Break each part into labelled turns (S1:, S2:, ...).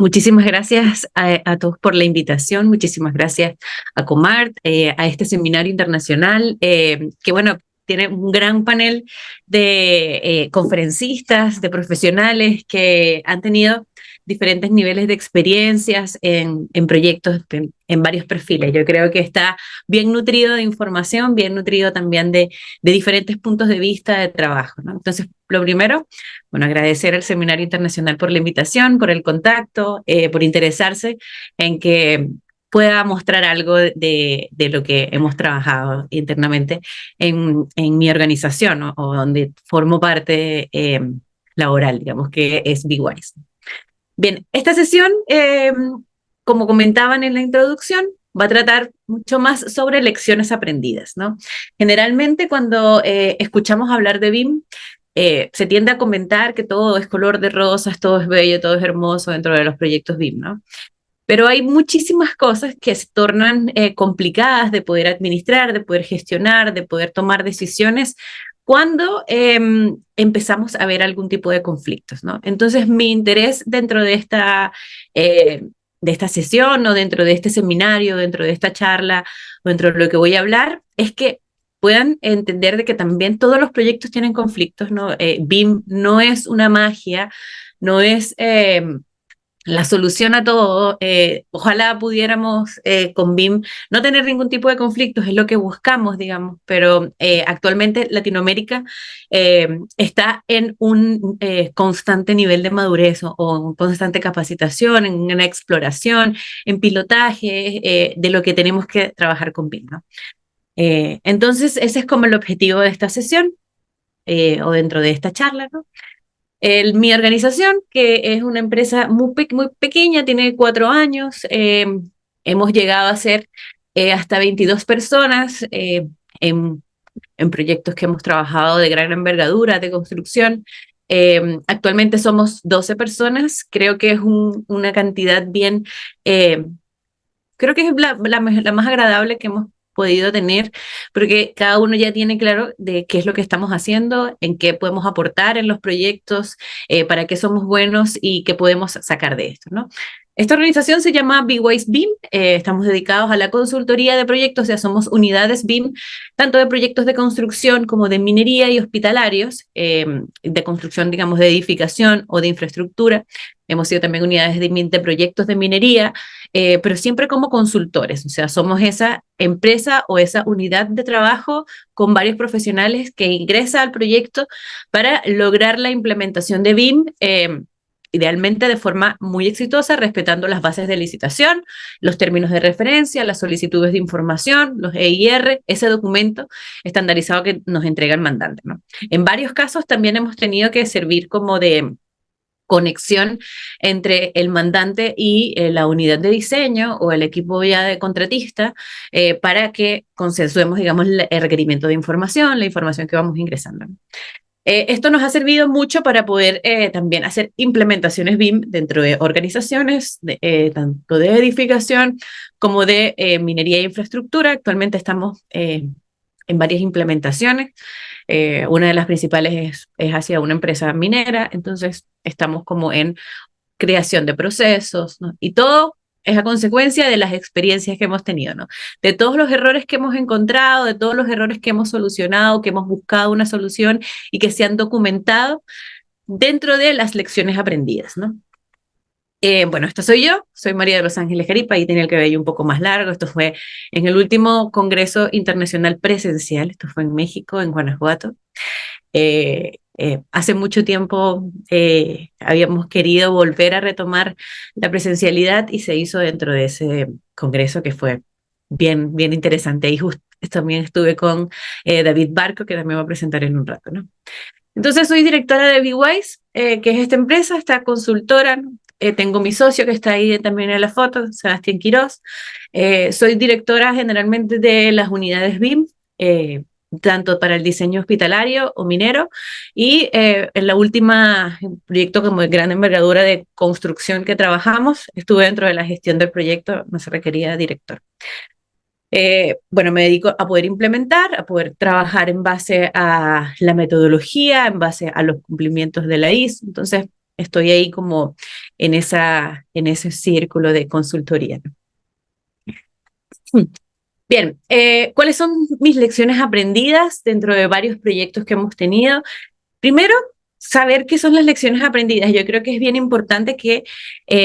S1: Muchísimas gracias a todos por la invitación, muchísimas gracias a Comart, a este seminario internacional, que bueno, tiene un gran panel de conferencistas, de profesionales que han tenido diferentes niveles de experiencias en proyectos, en varios perfiles. Yo creo que está bien nutrido de información, bien nutrido también de diferentes puntos de vista de trabajo, ¿no? Entonces, lo primero, bueno, agradecer al Seminario Internacional por la invitación, por el contacto, por interesarse en que pueda mostrar algo de lo que hemos trabajado internamente en mi organización, ¿no? O donde formo parte laboral, digamos, que es BWise. Bien, esta sesión, como comentaban en la introducción, va a tratar mucho más sobre lecciones aprendidas, ¿no? Generalmente cuando escuchamos hablar de BIM, se tiende a comentar que todo es color de rosas, todo es bello, todo es hermoso dentro de los proyectos BIM, ¿no? Pero hay muchísimas cosas que se tornan complicadas de poder administrar, de poder gestionar, de poder tomar decisiones cuando empezamos a ver algún tipo de conflictos, ¿no? Entonces, mi interés dentro de esta sesión o dentro de este seminario, dentro de esta charla, o dentro de lo que voy a hablar, es que puedan entender de que también todos los proyectos tienen conflictos, ¿no? BIM no es una magia, no es la solución a todo. Ojalá pudiéramos con BIM no tener ningún tipo de conflictos, es lo que buscamos, digamos, pero actualmente Latinoamérica está en un constante nivel de madurez o en constante capacitación, en una exploración, en pilotaje de lo que tenemos que trabajar con BIM, ¿no? Entonces, ese es como el objetivo de esta sesión o dentro de esta charla, ¿no? Mi organización, que es una empresa muy pequeña, tiene 4 años, hemos llegado a ser hasta 22 personas en, en proyectos que hemos trabajado de gran envergadura, de construcción. Actualmente somos 12 personas, creo que es una cantidad bien, eh, creo que es la más agradable que hemos podido tener, porque cada uno ya tiene claro de qué es lo que estamos haciendo, en qué podemos aportar en los proyectos, para qué somos buenos y qué podemos sacar de esto, ¿no? Esta organización se llama BWise BIM, estamos dedicados a la consultoría de proyectos, o sea, somos unidades BIM, tanto de proyectos de construcción como de minería y hospitalarios, de construcción, digamos, de edificación o de infraestructura. Hemos sido también unidades de proyectos de minería, pero siempre como consultores, o sea, somos esa empresa o esa unidad de trabajo con varios profesionales que ingresa al proyecto para lograr la implementación de BIM, idealmente de forma muy exitosa, respetando las bases de licitación, los términos de referencia, las solicitudes de información, los EIR, ese documento estandarizado que nos entrega el mandante, ¿no? En varios casos también hemos tenido que servir como de conexión entre el mandante y la unidad de diseño o el equipo ya de contratista, para que consensuemos, digamos, el requerimiento de información, la información que vamos ingresando, ¿no? Esto nos ha servido mucho para poder también hacer implementaciones BIM dentro de organizaciones, tanto de edificación como de minería e infraestructura. Actualmente estamos en varias implementaciones. Una de las principales es hacia una empresa minera, entonces estamos como en creación de procesos, ¿no? Y todo es a consecuencia de las experiencias que hemos tenido, ¿no? De todos los errores que hemos encontrado, de todos los errores que hemos solucionado, que hemos buscado una solución y que se han documentado dentro de las lecciones aprendidas, ¿no? Bueno, esta soy yo, soy María de los Ángeles Jaripa y tenía el cabello un poco más largo. Esto fue en el último Congreso Internacional Presencial, esto fue en México, en Guanajuato. Hace mucho tiempo habíamos querido volver a retomar la presencialidad y se hizo dentro de ese congreso que fue bien interesante. Y justo también estuve con David Barco, que también va a presentar en un rato, ¿no? Entonces soy directora de BWise, que es esta empresa, esta consultora, ¿no? Tengo mi socio que está ahí también en la foto, Sebastián Quirós. Soy directora generalmente de las unidades BIM, tanto para el diseño hospitalario o minero, y en la última proyecto como de gran envergadura de construcción que trabajamos, estuve dentro de la gestión del proyecto, no se requería director. Bueno, me dedico a poder implementar, a poder trabajar en base a la metodología, en base a los cumplimientos de la ISO. Entonces, estoy ahí como en ese círculo de consultoría, ¿no? Bien, ¿cuáles son mis lecciones aprendidas dentro de varios proyectos que hemos tenido? Primero, saber qué son las lecciones aprendidas. Yo creo que es bien importante que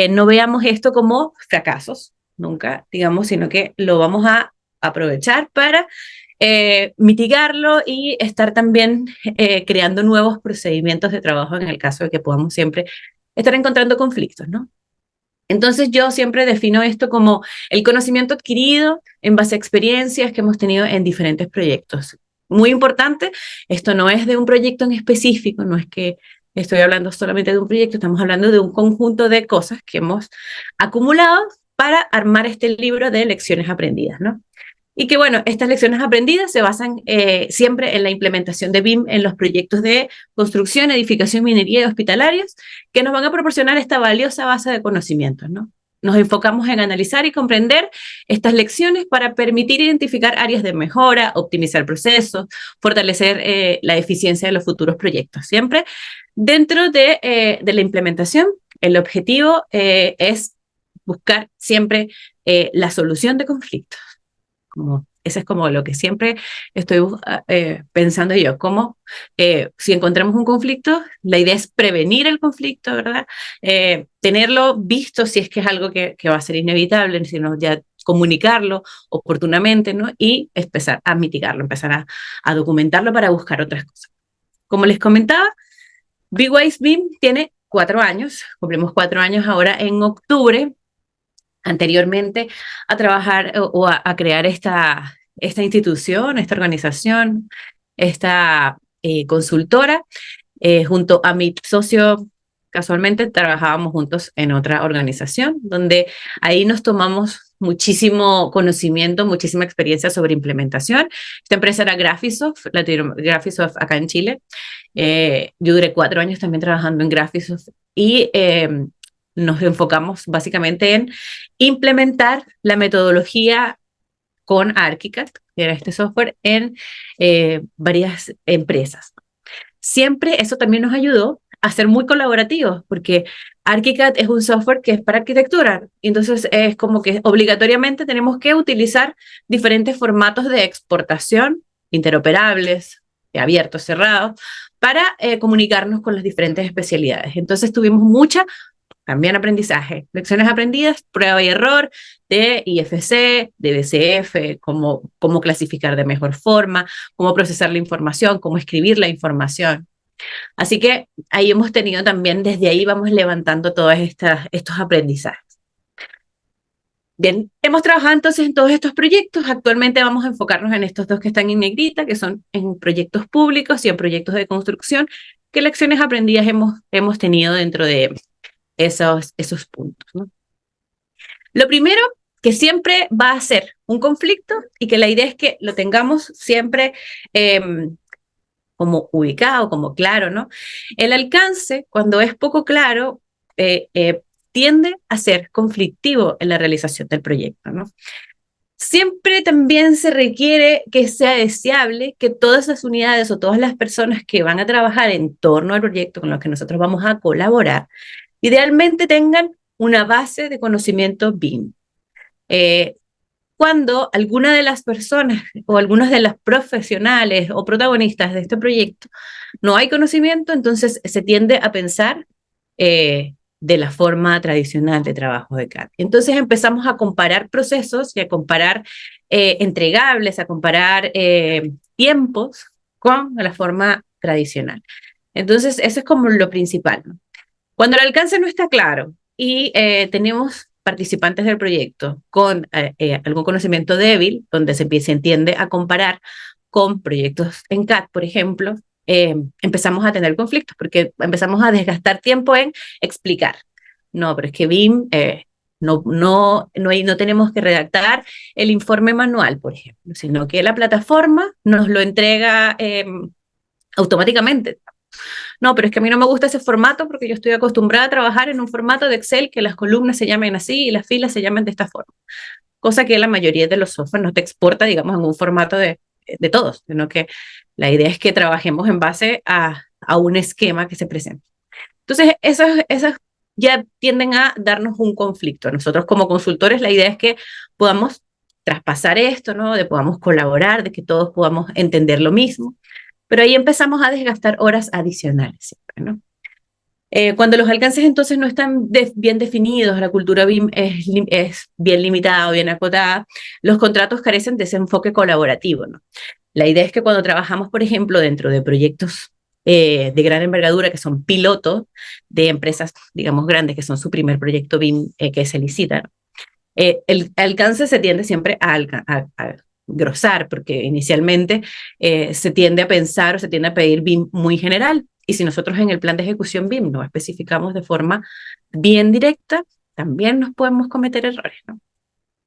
S1: no veamos esto como fracasos, nunca, digamos, sino que lo vamos a aprovechar para mitigarlo y estar también creando nuevos procedimientos de trabajo en el caso de que podamos siempre estar encontrando conflictos, ¿no? Entonces yo siempre defino esto como el conocimiento adquirido en base a experiencias que hemos tenido en diferentes proyectos. Muy importante, esto no es de un proyecto en específico, no es que estoy hablando solamente de un proyecto, estamos hablando de un conjunto de cosas que hemos acumulado para armar este libro de lecciones aprendidas, ¿no? Y que bueno, estas lecciones aprendidas se basan siempre en la implementación de BIM en los proyectos de construcción, edificación, minería y hospitalarios, que nos van a proporcionar esta valiosa base de conocimientos, ¿no? Nos enfocamos en analizar y comprender estas lecciones para permitir identificar áreas de mejora, optimizar procesos, fortalecer la eficiencia de los futuros proyectos. Siempre dentro de la implementación, el objetivo es buscar siempre la solución de conflictos. Como, ese es como lo que siempre estoy pensando yo, como si encontramos un conflicto, la idea es prevenir el conflicto, ¿verdad? Tenerlo visto si es que es algo que va a ser inevitable, sino ya comunicarlo oportunamente, ¿no? Y empezar a mitigarlo, empezar a documentarlo para buscar otras cosas. Como les comentaba, BWise BIM tiene 4 años, cumplimos 4 años ahora en octubre, anteriormente a trabajar o a crear esta institución, esta organización, esta consultora, junto a mi socio. Casualmente trabajábamos juntos en otra organización, donde ahí nos tomamos muchísimo conocimiento, muchísima experiencia sobre implementación. Esta empresa era Graphisoft, Graphisoft acá en Chile. Yo duré 4 años también trabajando en Graphisoft y nos enfocamos básicamente en implementar la metodología con ArchiCAD, que era este software, en varias empresas. Siempre eso también nos ayudó a ser muy colaborativos, porque ArchiCAD es un software que es para arquitectura, entonces es como que obligatoriamente tenemos que utilizar diferentes formatos de exportación interoperables, abiertos, cerrados, para comunicarnos con las diferentes especialidades. Entonces tuvimos mucha también aprendizaje, lecciones aprendidas, prueba y error de IFC, de BCF, cómo clasificar de mejor forma, cómo procesar la información, cómo escribir la información. Así que ahí hemos tenido también, desde ahí vamos levantando todos estos aprendizajes. Bien, hemos trabajado entonces en todos estos proyectos. Actualmente vamos a enfocarnos en estos dos que están en negrita, que son en proyectos públicos y en proyectos de construcción. ¿Qué lecciones aprendidas hemos tenido dentro de esos puntos, ¿no? Lo primero, que siempre va a ser un conflicto y que la idea es que lo tengamos siempre como ubicado, como claro, ¿no? El alcance, cuando es poco claro, tiende a ser conflictivo en la realización del proyecto, ¿no? Siempre también se requiere que sea deseable que todas las unidades o todas las personas que van a trabajar en torno al proyecto con los que nosotros vamos a colaborar, idealmente tengan una base de conocimiento BIM. Cuando alguna de las personas o algunos de los profesionales o protagonistas de este proyecto no hay conocimiento, entonces se tiende a pensar de la forma tradicional de trabajo de CAD. Entonces empezamos a comparar procesos y a comparar entregables, a comparar tiempos con la forma tradicional. Entonces eso es como lo principal, ¿no? Cuando el alcance no está claro y tenemos participantes del proyecto con algún conocimiento débil, donde se entiende a comparar con proyectos en CAD, por ejemplo, empezamos a tener conflictos porque empezamos a desgastar tiempo en explicar. No, pero es que BIM no tenemos que redactar el informe manual, por ejemplo, sino que la plataforma nos lo entrega automáticamente. No, pero es que a mí no me gusta ese formato porque yo estoy acostumbrada a trabajar en un formato de Excel que las columnas se llamen así y las filas se llaman de esta forma. Cosa que la mayoría de los software no te exporta, digamos, en un formato de todos, sino que la idea es que trabajemos en base a un esquema que se presenta. Entonces, esas ya tienden a darnos un conflicto. Nosotros como consultores, la idea es que podamos traspasar esto, ¿no? De podamos colaborar, de que todos podamos entender lo mismo, pero ahí empezamos a desgastar horas adicionales siempre, ¿no? Cuando los alcances entonces no están bien definidos, la cultura BIM es bien limitada o bien acotada, los contratos carecen de ese enfoque colaborativo, ¿no? La idea es que cuando trabajamos, por ejemplo, dentro de proyectos de gran envergadura, que son pilotos de empresas, digamos, grandes, que son su primer proyecto BIM que se licita, ¿no? El alcance se tiende siempre a grosar, porque inicialmente se tiende a pensar o se tiende a pedir BIM muy general. Y si nosotros en el plan de ejecución BIM no especificamos de forma bien directa, también nos podemos cometer errores, ¿no?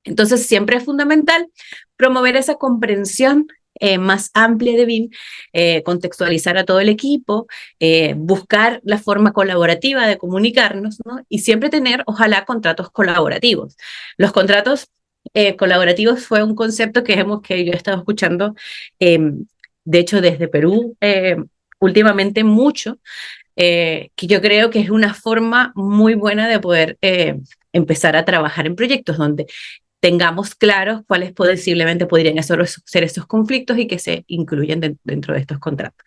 S1: Entonces, siempre es fundamental promover esa comprensión más amplia de BIM, contextualizar a todo el equipo, buscar la forma colaborativa de comunicarnos, ¿no? Y siempre tener, ojalá, contratos colaborativos. Los contratos colaborativos fue un concepto que yo he estado escuchando, eh, de hecho, desde Perú, últimamente mucho, que yo creo que es una forma muy buena de poder empezar a trabajar en proyectos donde tengamos claros cuáles posiblemente podrían ser esos conflictos y que se incluyen dentro de estos contratos.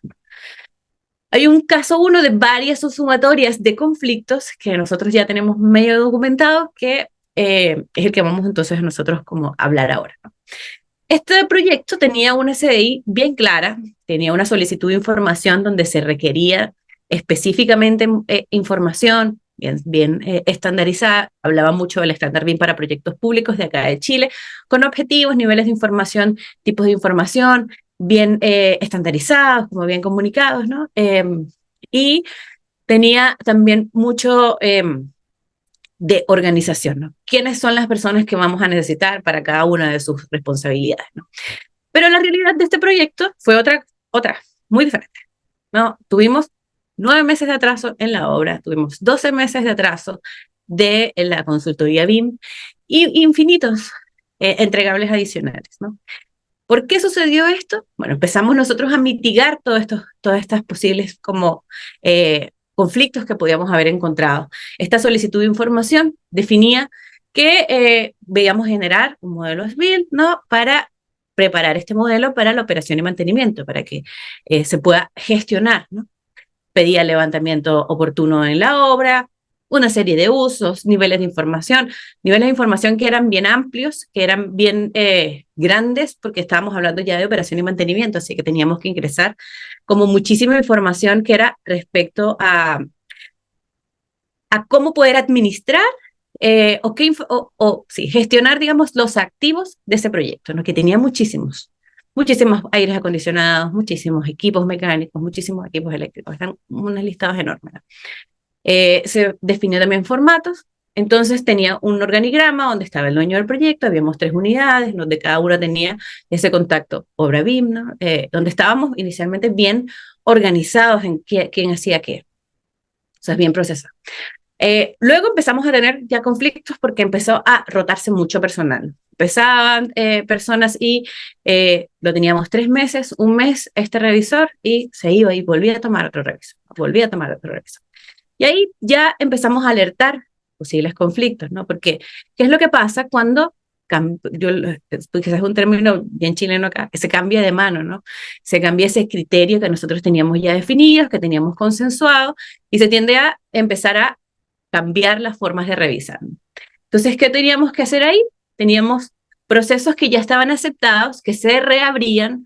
S1: Hay un caso, uno de varias sumatorias de conflictos que nosotros ya tenemos medio documentado, que es el que vamos entonces nosotros como a hablar ahora, ¿no? Este proyecto tenía una SDI bien clara, tenía una solicitud de información donde se requería específicamente información bien estandarizada, hablaba mucho del estándar BIM para proyectos públicos de acá de Chile, con objetivos, niveles de información, tipos de información bien estandarizados, como bien comunicados, ¿no? Y tenía también mucho de organización, ¿no? ¿Quiénes son las personas que vamos a necesitar para cada una de sus responsabilidades, ¿no? Pero la realidad de este proyecto fue otra, muy diferente, ¿no? Tuvimos 9 meses de atraso en la obra, tuvimos 12 meses de atraso de la consultoría BIM y infinitos entregables adicionales, ¿no? ¿Por qué sucedió esto? Bueno, empezamos nosotros a mitigar todas estas posibles como conflictos que podíamos haber encontrado. Esta solicitud de información definía que veíamos generar un modelo SBIL, ¿no? Para preparar este modelo para la operación y mantenimiento, para que se pueda gestionar, ¿no? Pedía levantamiento oportuno en la obra, una serie de usos, niveles de información que eran bien amplios, que eran bien grandes, porque estábamos hablando ya de operación y mantenimiento, así que teníamos que ingresar como muchísima información que era respecto a cómo poder administrar sí, gestionar, digamos, los activos de ese proyecto, ¿no? Que tenía muchísimos aires acondicionados, muchísimos equipos mecánicos, muchísimos equipos eléctricos, eran unos listados enormes, ¿no? Se definió también formatos, entonces tenía un organigrama donde estaba el dueño del proyecto, habíamos 3 unidades, donde cada una tenía ese contacto obra BIM, ¿no? Donde estábamos inicialmente bien organizados en quién hacía qué, o sea, bien procesado. Luego empezamos a tener ya conflictos porque empezó a rotarse mucho personal. Empezaban personas y lo teníamos 3 meses, un mes este revisor y se iba y volvía a tomar otro revisor, volvía a tomar otro revisor. Y ahí ya empezamos a alertar posibles conflictos, ¿no? Porque, ¿qué es lo que pasa cuando, quizás es un término bien chileno acá, que se cambia de mano, ¿no? Se cambia ese criterio que nosotros teníamos ya definido, que teníamos consensuado, y se tiende a empezar a cambiar las formas de revisar. Entonces, ¿qué teníamos que hacer ahí? Teníamos procesos que ya estaban aceptados, que se reabrían,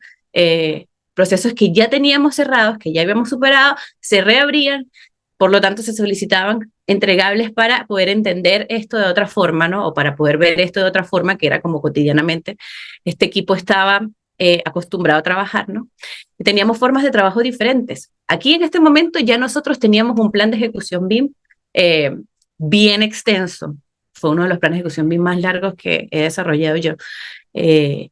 S1: procesos que ya teníamos cerrados, que ya habíamos superado, se reabrían, por lo tanto se solicitaban entregables para poder entender esto de otra forma, ¿no? O para poder ver esto de otra forma, que era como cotidianamente este equipo estaba acostumbrado a trabajar, ¿no? Y teníamos formas de trabajo diferentes. Aquí en este momento ya nosotros teníamos un plan de ejecución BIM eh, bien extenso. Fue uno de los planes de ejecución BIM más largos que he desarrollado yo, eh,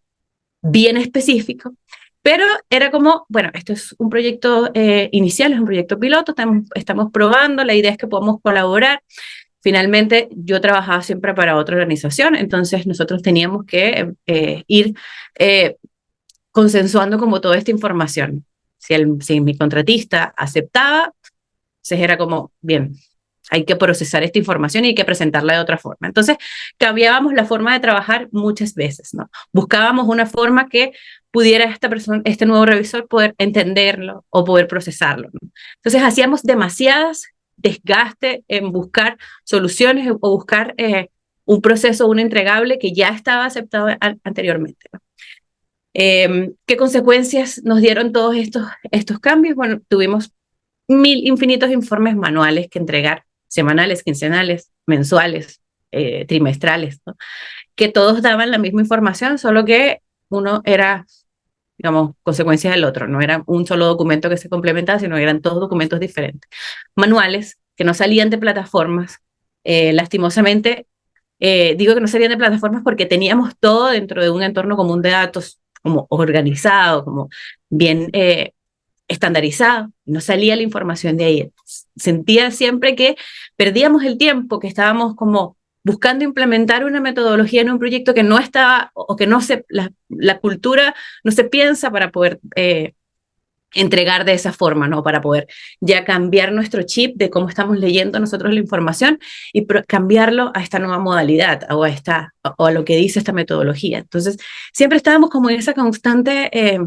S1: bien específico, pero era como, bueno, esto es un proyecto inicial, es un proyecto piloto, estamos probando, la idea es que podamos colaborar. Finalmente, yo trabajaba siempre para otra organización, entonces nosotros teníamos que ir eh, consensuando como toda esta información. Si mi contratista aceptaba, Entonces era como, bien, hay que procesar esta información y hay que presentarla de otra forma. Entonces, cambiábamos la forma de trabajar muchas veces, ¿no? Buscábamos una forma que pudiera esta persona, este nuevo revisor poder entenderlo o poder procesarlo, ¿no? Entonces, hacíamos demasiadas desgaste en buscar soluciones o buscar un proceso, un entregable que ya estaba aceptado anteriormente, ¿no? ¿Qué consecuencias nos dieron todos estos cambios? Bueno, tuvimos infinitos informes manuales que entregar, semanales, quincenales, mensuales, trimestrales, ¿no? Que todos daban la misma información, solo que uno era, digamos, consecuencia del otro, no era un solo documento que se complementaba, sino que eran todos documentos diferentes. Manuales que no salían de plataformas, lastimosamente, digo que no salían de plataformas porque teníamos todo dentro de un entorno común de datos, como organizado, como bien estandarizado, no salía la información de ahí. Sentía siempre que perdíamos el tiempo, que estábamos como buscando implementar una metodología en un proyecto que no estaba, o que no se, la cultura no se piensa para poder entregar de esa forma, ¿no? Para poder ya cambiar nuestro chip de cómo estamos leyendo nosotros la información y cambiarlo a esta nueva modalidad o a lo que dice esta metodología. Entonces, siempre estábamos como en esa constante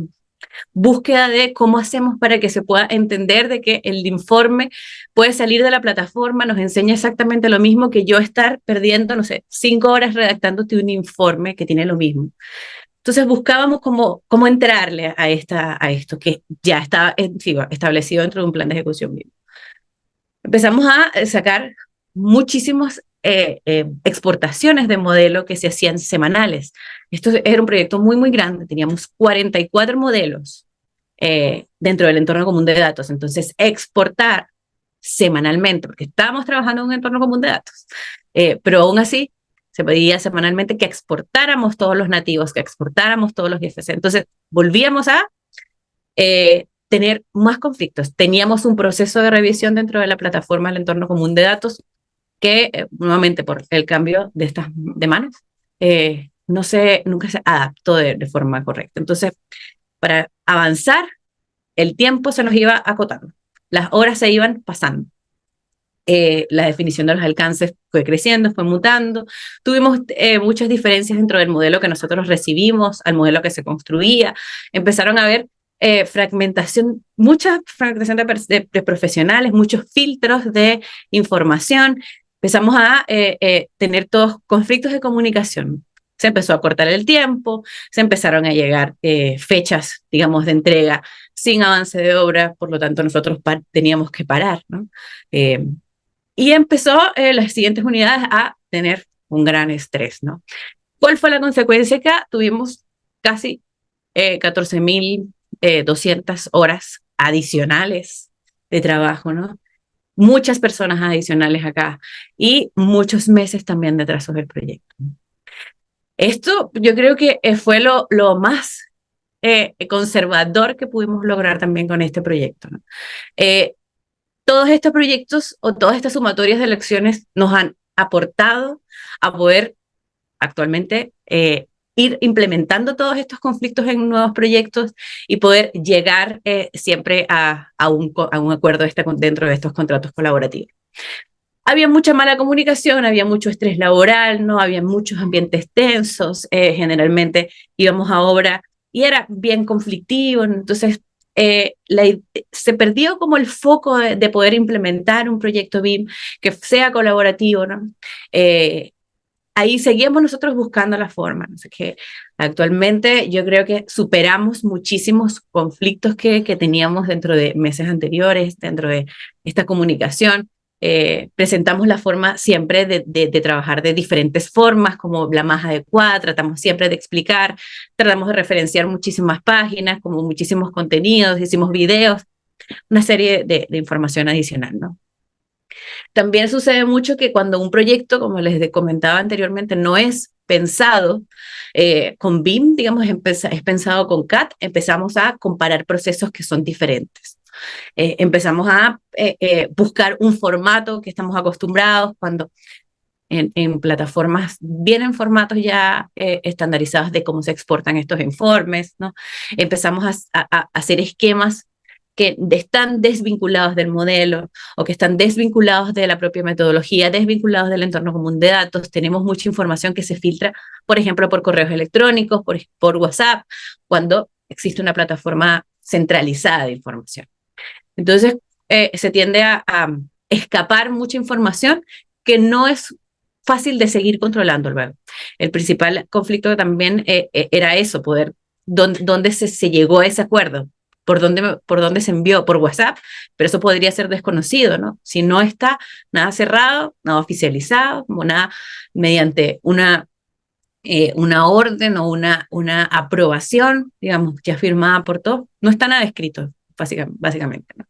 S1: búsqueda de cómo hacemos para que se pueda entender de que el informe puede salir de la plataforma, nos enseña exactamente lo mismo que yo estar perdiendo, no sé, 5 horas redactándote un informe que tiene lo mismo. Entonces buscábamos cómo entrarle a esto que ya está sí, establecido dentro de un plan de ejecución mismo. Empezamos a sacar muchísimas exportaciones de modelo que se hacían semanales. Esto era un proyecto muy, muy grande. Teníamos 44 modelos dentro del entorno común de datos. Entonces, exportar semanalmente, porque estábamos trabajando en un entorno común de datos, pero aún así se pedía semanalmente que exportáramos todos los nativos, que exportáramos todos los IFC. Entonces, volvíamos a tener más conflictos. Teníamos un proceso de revisión dentro de la plataforma del entorno común de datos que, nuevamente, por el cambio de estas demandas, nunca se adaptó de forma correcta. Entonces, para avanzar, el tiempo se nos iba acotando, las horas se iban pasando. La definición de los alcances fue creciendo, fue mutando. Tuvimos muchas diferencias dentro del modelo que nosotros recibimos al modelo que se construía. Empezaron a haber mucha fragmentación de profesionales, muchos filtros de información. Empezamos a tener todos conflictos de comunicación. Se empezó a cortar el tiempo, se empezaron a llegar fechas, digamos, de entrega sin avance de obra, por lo tanto nosotros teníamos que parar, ¿no? Y empezó las siguientes unidades a tener un gran estrés, ¿no? ¿Cuál fue la consecuencia? Que tuvimos casi 14.200 horas adicionales de trabajo, ¿no? Muchas personas adicionales acá y muchos meses también de atrasos del proyecto. Esto yo creo que fue lo más conservador que pudimos lograr también con este proyecto, ¿no? Todos estos proyectos o todas estas sumatorias de lecciones nos han aportado a poder actualmente ir implementando todos estos conflictos en nuevos proyectos y poder llegar siempre a un acuerdo dentro de estos contratos colaborativos. Había mucha mala comunicación, había mucho estrés laboral, ¿no? Había muchos ambientes tensos, generalmente íbamos a obra y era bien conflictivo, entonces se perdió como el foco de poder implementar un proyecto BIM que sea colaborativo, ¿no? Ahí seguimos nosotros buscando la forma, no sé qué. Actualmente yo creo que superamos muchísimos conflictos que teníamos dentro de meses anteriores, dentro de esta comunicación. Presentamos la forma siempre de trabajar de diferentes formas, como la más adecuada, tratamos siempre de explicar, tratamos de referenciar muchísimas páginas, como muchísimos contenidos, hicimos videos, una serie de información adicional, ¿no? También sucede mucho que cuando un proyecto, como les comentaba anteriormente, no es pensado con BIM, digamos, es pensado con CAD, empezamos a comparar procesos que son diferentes. Empezamos a buscar un formato que estamos acostumbrados cuando en plataformas vienen formatos ya estandarizados de cómo se exportan estos informes, ¿no? Empezamos a hacer esquemas que están desvinculados del modelo o que están desvinculados de la propia metodología, desvinculados del entorno común de datos. Tenemos mucha información que se filtra, por ejemplo, por correos electrónicos, por WhatsApp, cuando existe una plataforma centralizada de información. Entonces, se tiende a escapar mucha información que no es fácil de seguir controlando luego. El principal conflicto también era eso, poder, dónde se llegó a ese acuerdo, por dónde se envió, por WhatsApp, pero eso podría ser desconocido, ¿no? Si no está nada cerrado, nada oficializado, como nada mediante una orden o una aprobación, digamos, ya firmada por todos, no está nada escrito, básicamente, ¿no?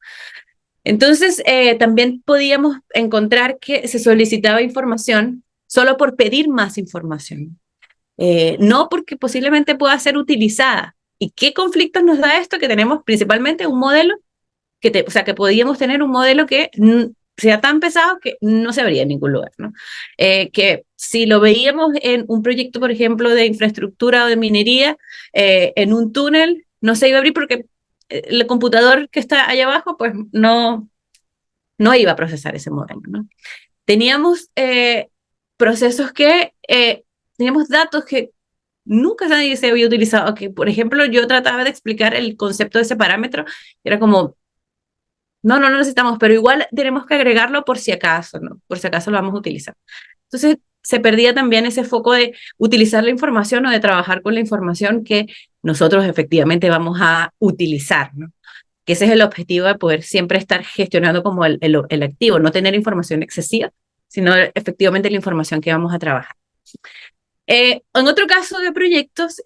S1: Entonces, también podíamos encontrar que se solicitaba información solo por pedir más información, no porque posiblemente pueda ser utilizada. ¿Y qué conflictos nos da esto? Que tenemos principalmente un modelo, o sea, que podíamos tener un modelo que sea tan pesado que no se vería en ningún lugar, ¿no? Que si lo veíamos en un proyecto, por ejemplo, de infraestructura o de minería, en un túnel, no se iba a abrir porque el computador que está allá abajo, pues no iba a procesar ese modelo, ¿no? Teníamos procesos teníamos datos que nunca nadie se había utilizado. Que, por ejemplo, yo trataba de explicar el concepto de ese parámetro, era como, no necesitamos, pero igual tenemos que agregarlo por si acaso, ¿no? Por si acaso lo vamos a utilizar. Entonces, se perdía también ese foco de utilizar la información o de trabajar con la información que nosotros efectivamente vamos a utilizar, ¿no? Que ese es el objetivo de poder siempre estar gestionando como el activo, no tener información excesiva, sino efectivamente la información que vamos a trabajar. En otro caso de proyectos,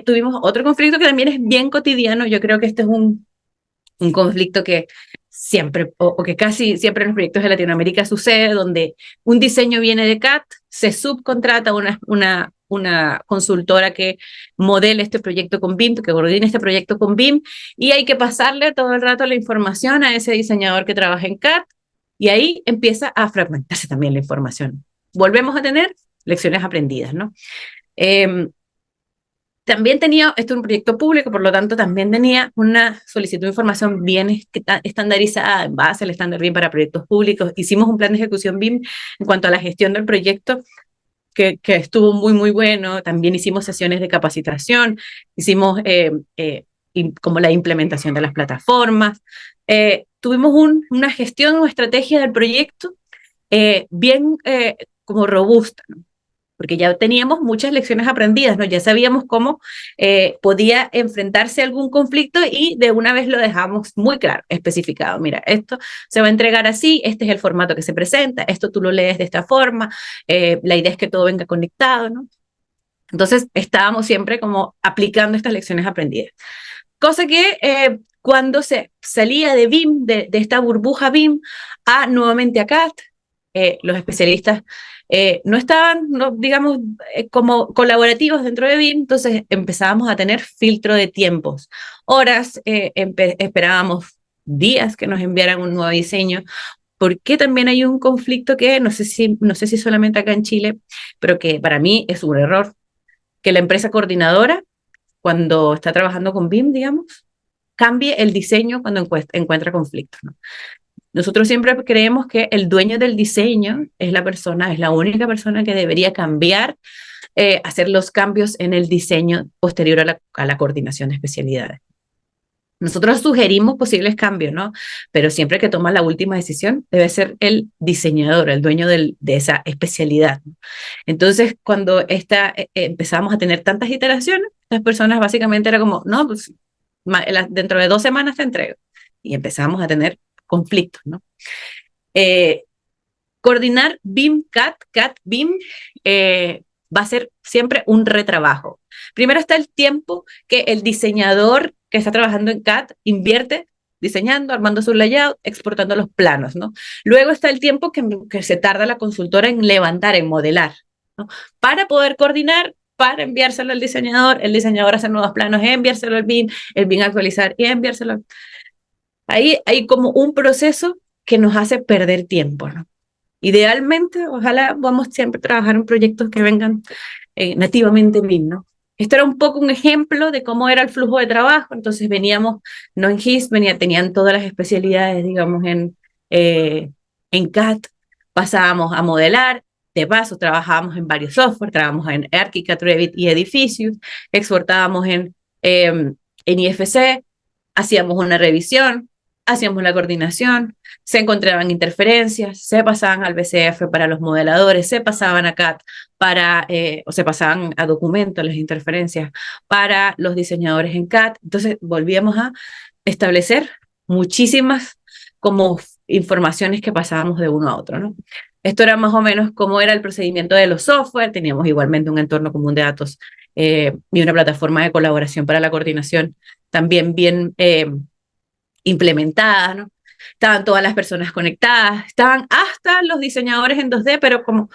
S1: tuvimos otro conflicto que también es bien cotidiano. Yo creo que este es un conflicto que siempre, o que casi siempre en los proyectos de Latinoamérica sucede, donde un diseño viene de CAT, se subcontrata una consultora que modele este proyecto con BIM, que coordine este proyecto con BIM, y hay que pasarle todo el rato la información a ese diseñador que trabaja en CAT, y ahí empieza a fragmentarse también la información. Volvemos a tener lecciones aprendidas, ¿no? También tenía, esto es un proyecto público, por lo tanto también tenía una solicitud de información bien estandarizada en base al estándar BIM para proyectos públicos. Hicimos un plan de ejecución BIM en cuanto a la gestión del proyecto que estuvo muy bueno. También hicimos sesiones de capacitación, hicimos como la implementación de las plataformas. Tuvimos una gestión o estrategia del proyecto bien como robusta, ¿no? Porque ya teníamos muchas lecciones aprendidas, ¿no? Ya sabíamos cómo podía enfrentarse a algún conflicto y de una vez lo dejamos muy claro, especificado. Mira, esto se va a entregar así, este es el formato que se presenta, esto tú lo lees de esta forma, la idea es que todo venga conectado, ¿no? Entonces estábamos siempre como aplicando estas lecciones aprendidas. Cosa que cuando se salía de BIM, de esta burbuja BIM, nuevamente a CAT, los especialistas no estaban, no, digamos, como colaborativos dentro de BIM, entonces empezábamos a tener filtro de tiempos. Horas, esperábamos días que nos enviaran un nuevo diseño, porque también hay un conflicto que no sé si solamente acá en Chile, pero que para mí es un error, que la empresa coordinadora, cuando está trabajando con BIM, digamos, cambie el diseño cuando encuentra conflictos, ¿no? Nosotros siempre creemos que el dueño del diseño es la única persona que debería cambiar, hacer los cambios en el diseño posterior a la coordinación de especialidades. Nosotros sugerimos posibles cambios, ¿no? Pero siempre que toma la última decisión debe ser el diseñador, el dueño de esa especialidad, ¿no? Entonces, cuando empezamos a tener tantas iteraciones, las personas básicamente era como, no, pues dentro de 2 semanas te entrego. Y empezamos a tener conflictos, ¿no? Eh, Coordinar BIM, CAT, BIM, va a ser siempre un retrabajo. Primero está el tiempo que el diseñador que está trabajando en CAT invierte diseñando, armando su layout, exportando los planos, ¿no? Luego está el tiempo que se tarda la consultora en levantar, en modelar, ¿no? Para poder coordinar, para enviárselo al diseñador, el diseñador hace nuevos planos, enviárselo al BIM, el BIM actualizar y enviárselo. Ahí hay como un proceso que nos hace perder tiempo, ¿no? Idealmente, ojalá vamos siempre a trabajar en proyectos que vengan nativamente BIM, ¿no? Esto era un poco un ejemplo de cómo era el flujo de trabajo. Entonces veníamos, no en GIS, tenían todas las especialidades, digamos, en CAD, pasábamos a modelar, de paso trabajábamos en varios software, trabajábamos en ArchiCAD, Revit y Edificios, exportábamos en IFC, hacíamos una revisión, hacíamos la coordinación, se encontraban interferencias, se pasaban al BCF para los modeladores, se pasaban a CAD o se pasaban a documentos las interferencias para los diseñadores en CAD. Entonces volvíamos a establecer muchísimas como informaciones que pasábamos de uno a otro, ¿no? Esto era más o menos cómo era el procedimiento de los software. Teníamos igualmente un entorno común de datos y una plataforma de colaboración para la coordinación también bien implementada, ¿no? Estaban todas las personas conectadas, estaban hasta los diseñadores en 2D, pero como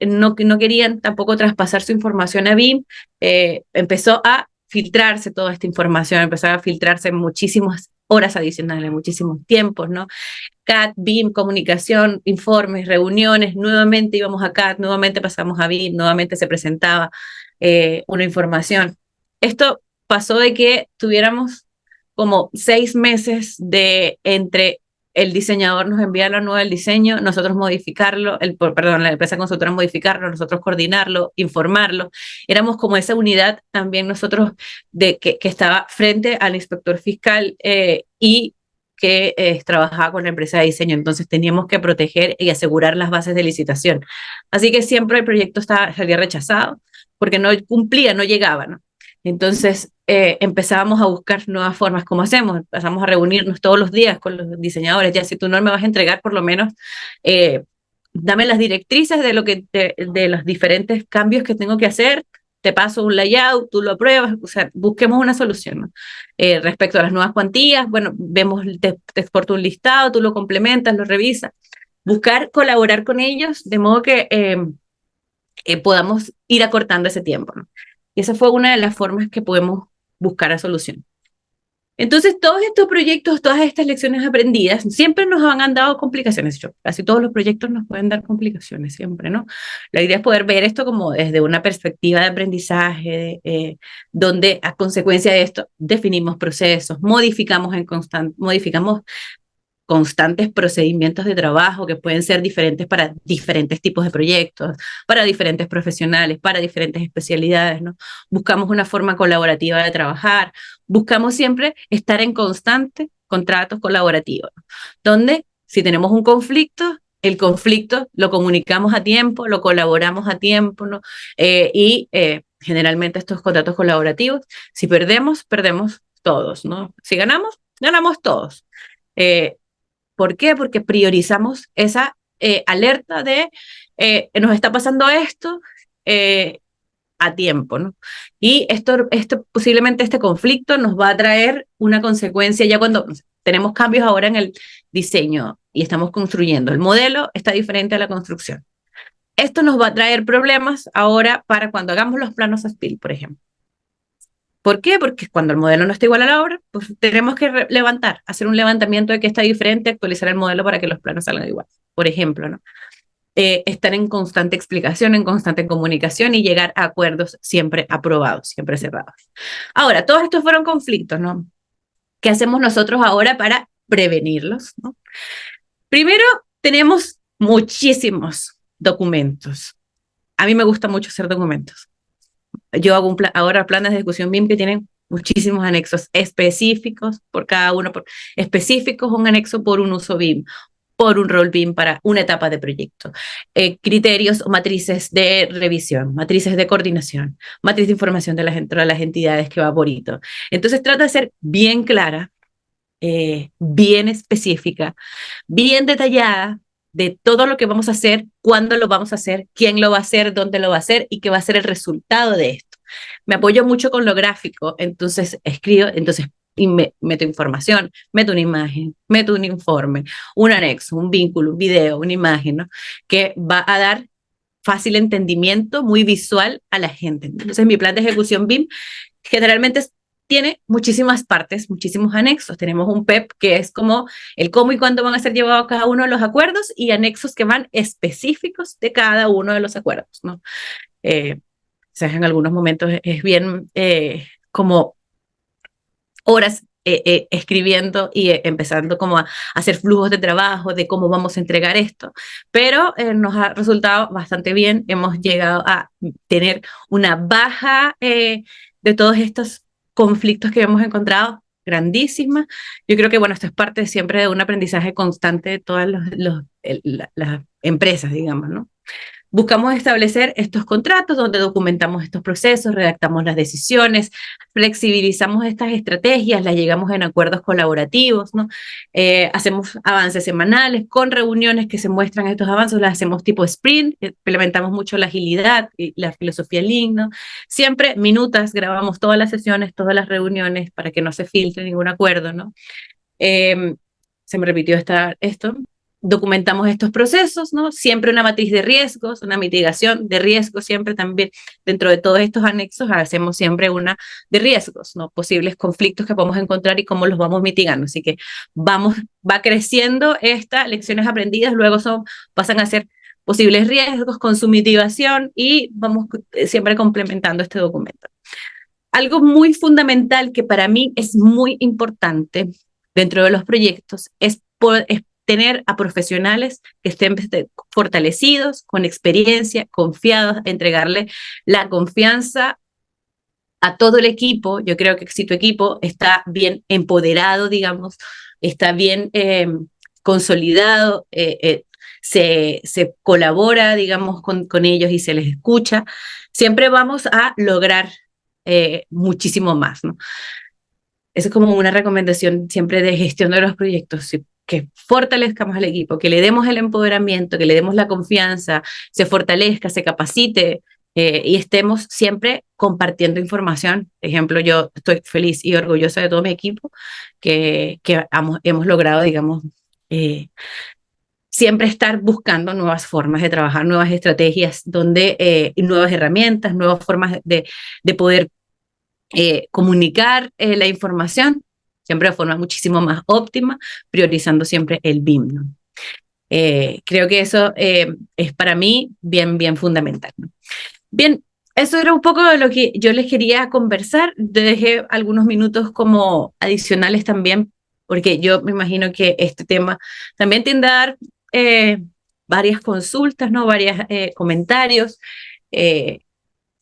S1: no querían tampoco traspasar su información a BIM, empezó a filtrarse toda esta información, empezó a filtrarse muchísimas horas adicionales, muchísimos tiempos, ¿no? CAD, BIM, comunicación, informes, reuniones, nuevamente íbamos a CAD, nuevamente pasamos a BIM, nuevamente se presentaba una información. Esto pasó de que tuviéramos como 6 meses de entre el diseñador nos envía lo nuevo del diseño, nosotros modificarlo, perdón, la empresa consultora modificarlo, nosotros coordinarlo, informarlo. Éramos como esa unidad también nosotros que estaba frente al inspector fiscal y que trabajaba con la empresa de diseño. Entonces teníamos que proteger y asegurar las bases de licitación. Así que siempre el proyecto salía rechazado porque no cumplía, no llegaba, ¿no? Entonces empezábamos a buscar nuevas formas. ¿Cómo hacemos? Empezamos a reunirnos todos los días con los diseñadores. Ya si tú no me vas a entregar, por lo menos eh, dame las directrices de los diferentes cambios que tengo que hacer. Te paso un layout, tú lo apruebas, o sea, busquemos una solución, ¿no? Respecto a las nuevas cuantías, bueno, te exporto un listado, tú lo complementas, lo revisas. Buscar colaborar con ellos de modo que podamos ir acortando ese tiempo, ¿no? Y esa fue una de las formas que podemos buscar la solución. Entonces, todos estos proyectos, todas estas lecciones aprendidas, siempre nos han dado complicaciones. Casi todos los proyectos nos pueden dar complicaciones, siempre, ¿no? La idea es poder ver esto como desde una perspectiva de aprendizaje, donde a consecuencia de esto definimos procesos, modificamos constantes procedimientos de trabajo que pueden ser diferentes para diferentes tipos de proyectos, para diferentes profesionales, para diferentes especialidades, ¿no? Buscamos una forma colaborativa de trabajar, buscamos siempre estar en constante contratos colaborativos, ¿no? Donde si tenemos un conflicto, el conflicto lo comunicamos a tiempo, lo colaboramos a tiempo, ¿no? Generalmente estos contratos colaborativos, si perdemos, perdemos todos, ¿no? Si ganamos, ganamos todos. Eh, ¿Por qué? Porque priorizamos esa alerta de nos está pasando esto a tiempo, ¿no? Y posiblemente este conflicto nos va a traer una consecuencia ya cuando tenemos cambios ahora en el diseño y estamos construyendo. El modelo está diferente a la construcción. Esto nos va a traer problemas ahora para cuando hagamos los planos a steel, por ejemplo. ¿Por qué? Porque cuando el modelo no está igual a la obra, pues tenemos que hacer un levantamiento de que está diferente, actualizar el modelo para que los planos salgan igual, por ejemplo, ¿no? Estar en constante explicación, en constante comunicación y llegar a acuerdos siempre aprobados, siempre cerrados. Ahora, todos estos fueron conflictos, ¿no? ¿Qué hacemos nosotros ahora para prevenirlos, ¿no? Primero, tenemos muchísimos documentos. A mí me gusta mucho hacer documentos. Yo hago ahora planes de ejecución BIM que tienen muchísimos anexos específicos por cada uno, específicos, un anexo por un uso BIM, por un rol BIM para una etapa de proyecto, criterios o matrices de revisión, matrices de coordinación, matriz de información de las entidades que va por hito. Entonces trata de ser bien clara, bien específica, bien detallada de todo lo que vamos a hacer, cuándo lo vamos a hacer, quién lo va a hacer, dónde lo va a hacer y qué va a ser el resultado de esto. Me apoyo mucho con lo gráfico, entonces escribo, y meto información, meto una imagen, meto un informe, un anexo, un vínculo, un video, una imagen, ¿no? Que va a dar fácil entendimiento, muy visual a la gente. Entonces mi plan de ejecución BIM generalmente tiene muchísimas partes, muchísimos anexos. Tenemos un PEP que es como el cómo y cuándo van a ser llevados cada uno de los acuerdos y anexos que van específicos de cada uno de los acuerdos, ¿no? sea, en algunos momentos es bien como horas escribiendo y empezando como a hacer flujos de trabajo de cómo vamos a entregar esto, pero nos ha resultado bastante bien, hemos llegado a tener una baja de todos estos conflictos que hemos encontrado grandísima. Yo creo que, bueno, esto es parte siempre de un aprendizaje constante de todas las empresas, digamos, ¿no? Buscamos establecer estos contratos donde documentamos estos procesos, redactamos las decisiones, flexibilizamos estas estrategias, las llegamos en acuerdos colaborativos, ¿no? Hacemos avances semanales con reuniones que se muestran estos avances, las hacemos tipo sprint, implementamos mucho la agilidad y la filosofía Lean, ¿no? Siempre minutas, grabamos todas las sesiones, todas las reuniones para que no se filtre ningún acuerdo, ¿no? Eh, Se me repitió esto. Documentamos estos procesos, ¿no? Siempre una matriz de riesgos, una mitigación de riesgos, siempre también dentro de todos estos anexos hacemos siempre una de riesgos, ¿no? Posibles conflictos que podemos encontrar y cómo los vamos mitigando. Así que va creciendo estas lecciones aprendidas, luego pasan a ser posibles riesgos con su mitigación y vamos siempre complementando este documento. Algo muy fundamental que para mí es muy importante dentro de los proyectos es tener a profesionales que estén fortalecidos, con experiencia, confiados, entregarle la confianza a todo el equipo. Yo creo que si tu equipo está bien empoderado, digamos, está bien consolidado, se colabora, digamos, con ellos y se les escucha, siempre vamos a lograr muchísimo más, ¿no? Esa es como una recomendación siempre de gestión de los proyectos, ¿sí? Que fortalezcamos al equipo, que le demos el empoderamiento, que le demos la confianza, se fortalezca, se capacite y estemos siempre compartiendo información. Por ejemplo, yo estoy feliz y orgullosa de todo mi equipo que hemos logrado, digamos, eh, siempre estar buscando nuevas formas de trabajar, nuevas estrategias, nuevas herramientas, nuevas formas de poder comunicar la información, siempre de forma muchísimo más óptima, priorizando siempre el BIM, ¿no? Creo que eso es para mí bien, bien fundamental, ¿no? Bien, eso era un poco de lo que yo les quería conversar. Dejé algunos minutos como adicionales también, porque yo me imagino que este tema también tiende a dar varias consultas, ¿no? Varios comentarios. Eh,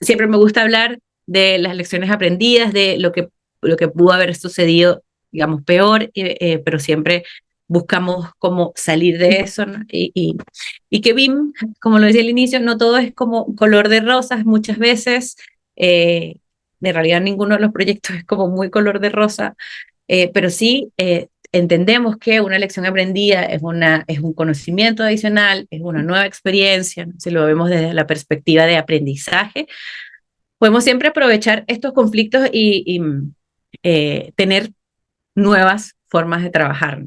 S1: Siempre me gusta hablar de las lecciones aprendidas, de lo que pudo haber sucedido, digamos, peor, pero siempre buscamos cómo salir de eso, ¿no? Y que BIM, como lo decía al inicio, no todo es como color de rosas, muchas veces, de realidad ninguno de los proyectos es como muy color de rosa, pero sí entendemos que una lección aprendida es un conocimiento adicional, es una nueva experiencia, ¿no? Si lo vemos desde la perspectiva de aprendizaje, podemos siempre aprovechar estos conflictos y tener nuevas formas de trabajar.